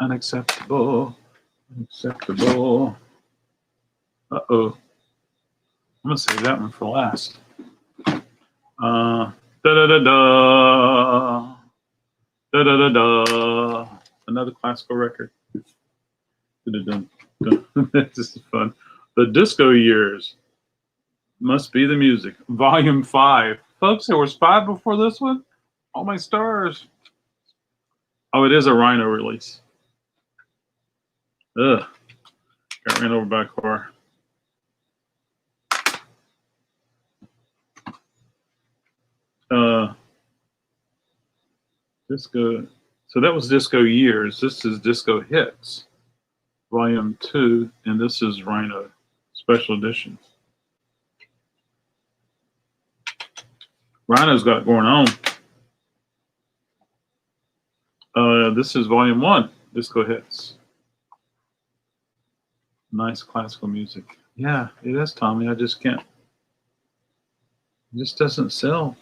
Unacceptable. Unacceptable. Uh-oh. I'm going to save that one for last. Da-da-da-da. Da-da-da-da. Another classical record. This is fun. The Disco Years. Must Be the Music. Volume 5. Folks, there was 5 before this one? Oh, my stars. Oh, it is a Rhino release. Ugh. Got ran over by a car. Disco. So that was Disco Years. This is Disco Hits, Volume 2, and this is Rhino Special Edition. Rhino's got it going on. This is Volume 1, Disco Hits. Nice classical music. Yeah, it is, Tommy. I just can't. It just doesn't sell.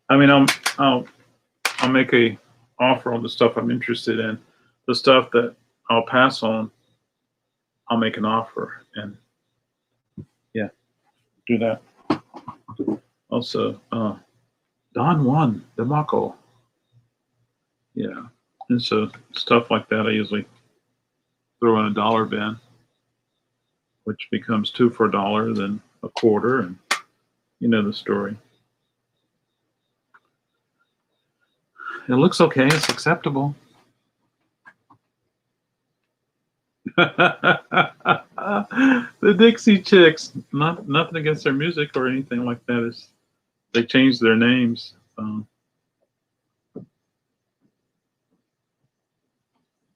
I mean, I'll make a offer on the stuff I'm interested in. The stuff that I'll pass on, I'll make an offer, and yeah, do that. Also, Don Juan DeMarco. Yeah, and so stuff like that I usually throw in a $1 bin, which becomes 2 for $1, then a quarter, and you know the story. It looks okay. It's acceptable. The Dixie Chicks. Nothing against their music or anything like that. It's, they changed their names.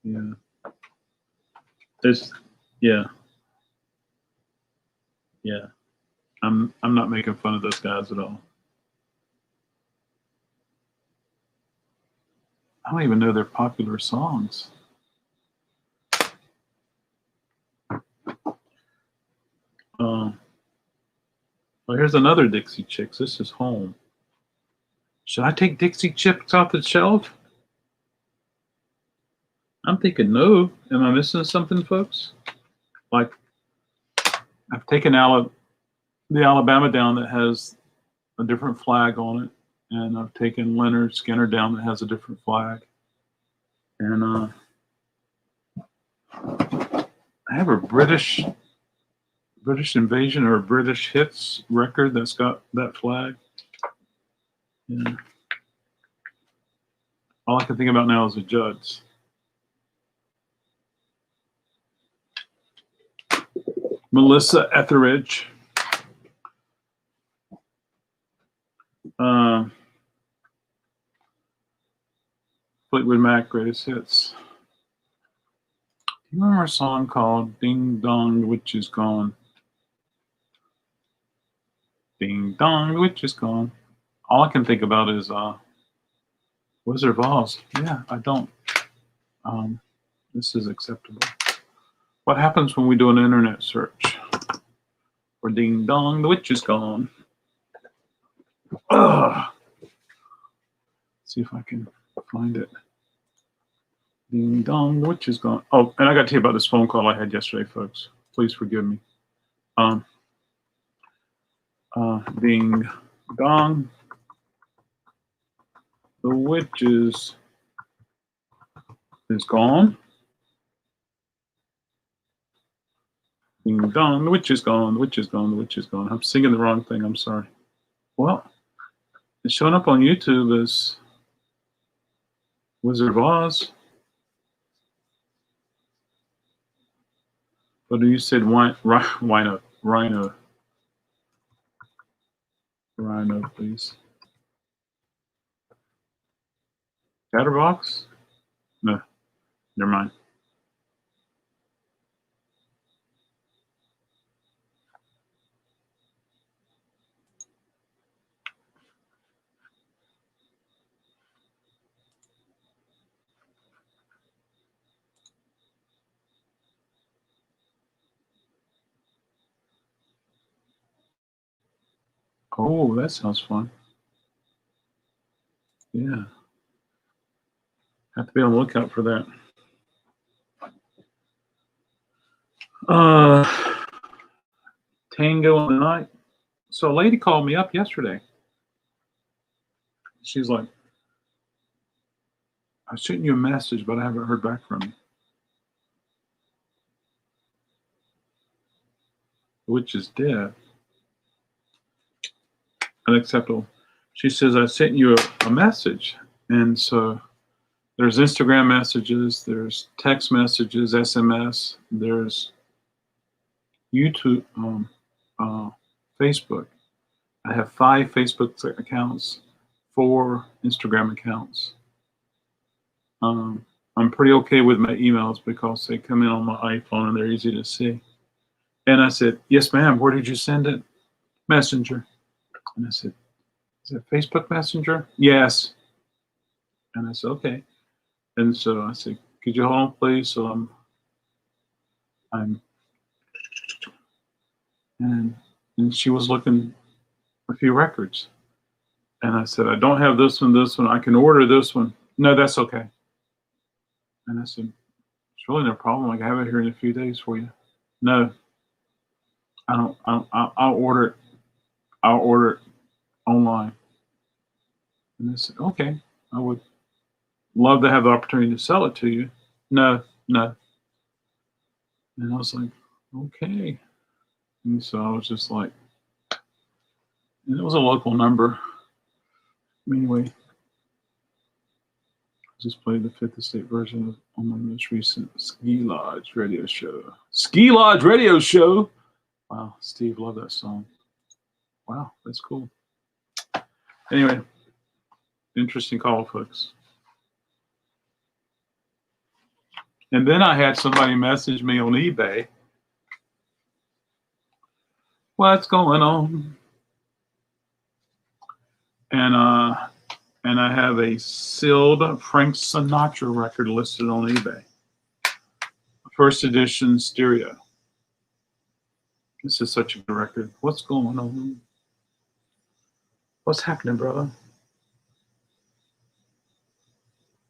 Yeah. It's yeah. I'm not making fun of those guys at all. I don't even know their popular songs. Well, here's another Dixie Chicks. This is Home. Should I take Dixie Chicks off the shelf? I'm thinking no. Am I missing something, folks? Like, I've taken the Alabama down that has a different flag on it, and I've taken Leonard Skinner down that has a different flag. And I have a British Invasion or a British Hits record that's got that flag. Yeah. All I can think about now is the Judds. Melissa Etheridge. Fleetwood Mac Greatest Hits. Do you remember a song called Ding Dong, the Witch is Gone? Ding Dong, the Witch is Gone. All I can think about is Wizard of Oz. Yeah, I don't. This is acceptable. What happens when we do an internet search for Ding Dong, the Witch is Gone? Ugh. See if I can find it. Ding dong, the witch is gone. Oh, and I got to tell you about this phone call I had yesterday, folks. Please forgive me. Ding dong, the witch is gone. Ding dong, the witch is gone, the witch is gone, the witch is gone. I'm singing the wrong thing, I'm sorry. Well, it's showing up on YouTube as Wizard of Oz. But you said rhino, please. Chatterbox? No, never mind. Oh, that sounds fun. Yeah. Have to be on the lookout for that. Tango in the night. So a lady called me up yesterday. She's like, I sent you a message, but I haven't heard back from you. The witch is dead. Unacceptable. She says, I sent you a message. And so there's Instagram messages, there's text messages, SMS, there's YouTube, Facebook. I have 5 Facebook accounts, 4 Instagram accounts. I'm pretty okay with my emails because they come in on my iPhone and they're easy to see. And I said, yes, ma'am, where did you send it? Messenger. And I said, is it Facebook Messenger? Yes. And I said, okay. And so I said, could you hold on, please? So and she was looking a few records. And I said, I don't have this one, I can order this one. No, that's okay. And I said, it's really no problem. I can have it here in a few days for you. No, I'll order it online. And I said, okay, I would love to have the opportunity to sell it to you. No. And I was like, okay. And so I was just like, and it was a local number. Anyway, I just played the 5th Estate version on my most recent Ski Lodge radio show. Ski Lodge radio show. Wow, Steve, love that song. Wow, that's cool. Anyway, interesting call, folks. And then I had somebody message me on eBay. What's going on? And I have a sealed Frank Sinatra record listed on eBay. First edition stereo. This is such a good record. What's going on? What's happening, brother?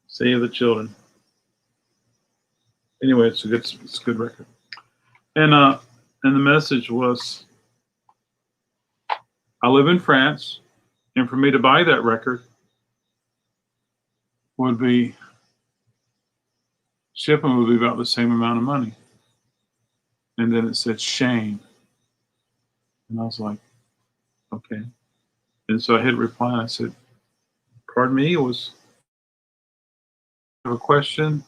Save the children. Anyway, it's a good record. And the message was, I live in France, and for me to buy that record would be, shipping would be about the same amount of money. And then it said shame. And I was like, okay. And so I hit reply and I said, pardon me, it was a question.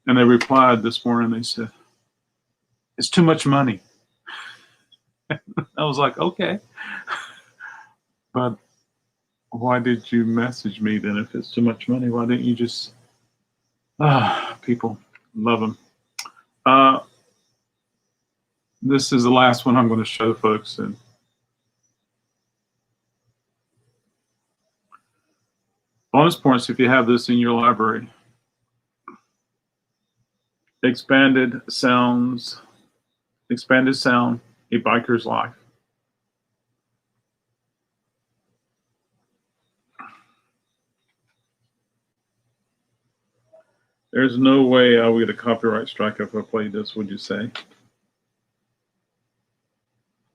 And they replied this morning, they said, it's too much money. I was like, okay. But why did you message me then if it's too much money? Why didn't you just, people love them. This is the last one I'm going to show, folks. And bonus points if you have this in your library. Expanded Sound, A Biker's Life. There's no way I would get a copyright strike if I played this, would you say?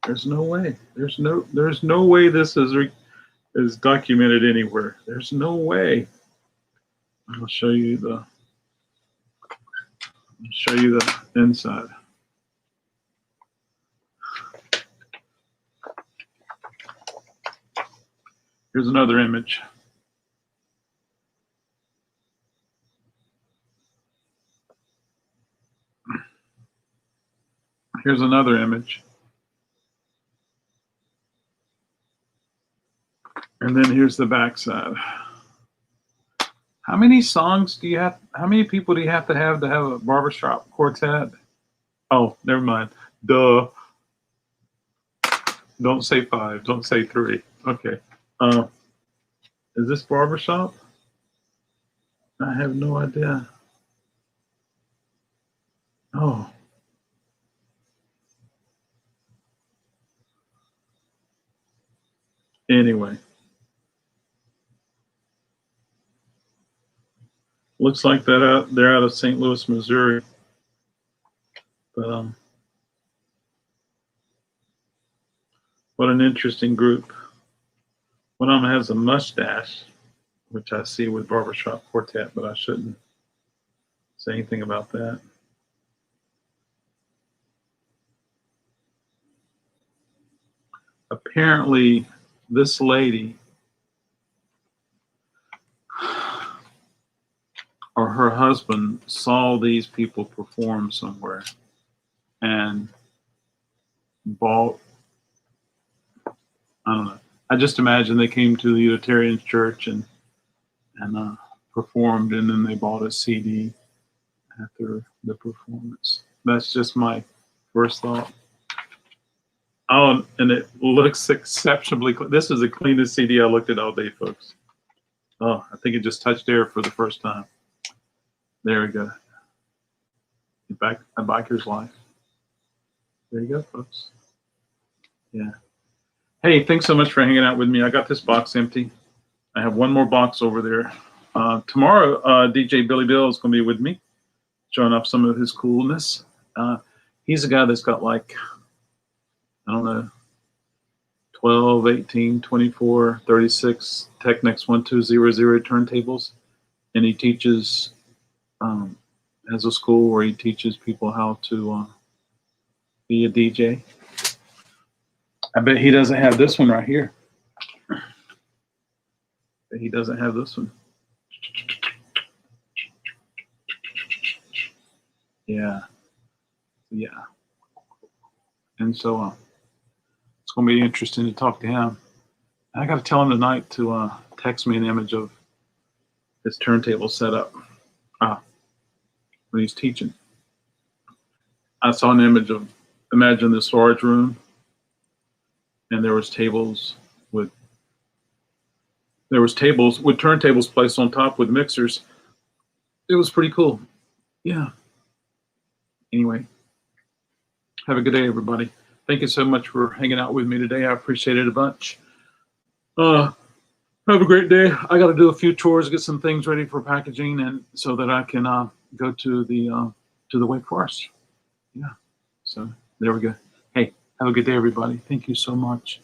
There's no way. There's no way this is documented anywhere. There's no way. I'll show you the inside. Here's another image. Here's another image. And then here's the backside. How many songs do you have? How many people do you have a barbershop quartet? Oh, never mind. Duh. Don't say 5. Don't say 3. Okay. Is this barbershop? I have no idea. Oh. Anyway. Looks like they're out of St. Louis, Missouri. But what an interesting group. One of them has a mustache, which I see with Barbershop Quartet, but I shouldn't say anything about that. Apparently, this lady or her husband saw these people perform somewhere and bought, I don't know. I just imagine they came to the Unitarian church and performed, and then they bought a CD after the performance. That's just my first thought. Oh, and it looks exceptionally clean. This is the cleanest CD I looked at all day, folks. Oh, I think it just touched air for the first time. There we go. A biker's life. There you go, folks. Yeah. Hey, thanks so much for hanging out with me. I got this box empty. I have one more box over there. Tomorrow, DJ Billy Bill is going to be with me, showing off some of his coolness. He's a guy that's got like, I don't know, 12, 18, 24, 36 Technics 1200 turntables. And he teaches, has a school where he teaches people how to be a DJ. I bet he doesn't have this one right here. But he doesn't have this one. Yeah. Yeah. And so it's going to be interesting to talk to him. I got to tell him tonight to text me an image of his turntable setup when he's teaching. I saw an image of, imagine this large room, and there was tables with turntables placed on top with mixers. It was pretty cool. Yeah. Anyway, have a good day, everybody. Thank you so much for hanging out with me today. I appreciate it a bunch. Have a great day. I got to do a few chores, get some things ready for packaging, and so that I can go to the Wake Forest. Yeah. So there we go. Hey, have a good day, everybody. Thank you so much.